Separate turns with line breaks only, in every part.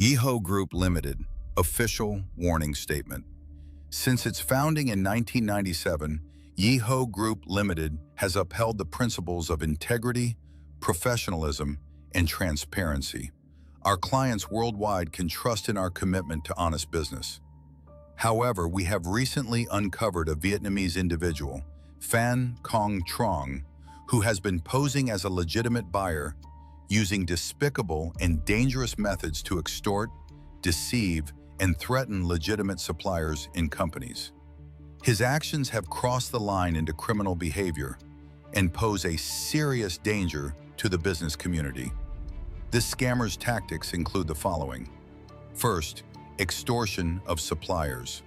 YIHO Group Limited, official warning statement. Since its founding in 1997, YIHO Group Limited has upheld the principles of integrity, professionalism, and transparency. Our clients worldwide can trust in our commitment to honest business. However, we have recently uncovered a Vietnamese individual, Phan Cong Trong, who has been posing as a legitimate buyer, using despicable and dangerous methods to extort, deceive, and threaten legitimate suppliers and companies. His actions have crossed the line into criminal behavior and pose a serious danger to the business community. This scammer's tactics include the following. First, extortion of suppliers.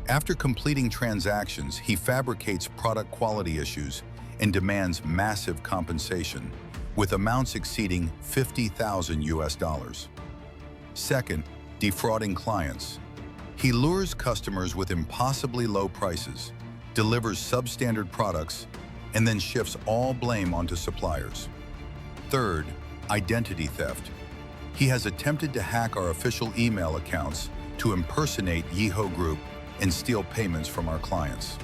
After completing transactions, he fabricates product quality issues and demands massive compensation, with amounts exceeding $50,000. Second, defrauding clients. He lures customers with impossibly low prices, delivers substandard products, and then shifts all blame onto suppliers. Third, identity theft. He has attempted to hack our official email accounts to impersonate YIHO Group and steal payments from our clients.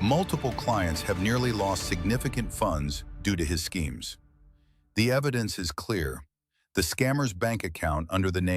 Multiple clients have nearly lost significant funds due to his schemes. The evidence is clear. The scammer's bank account under the name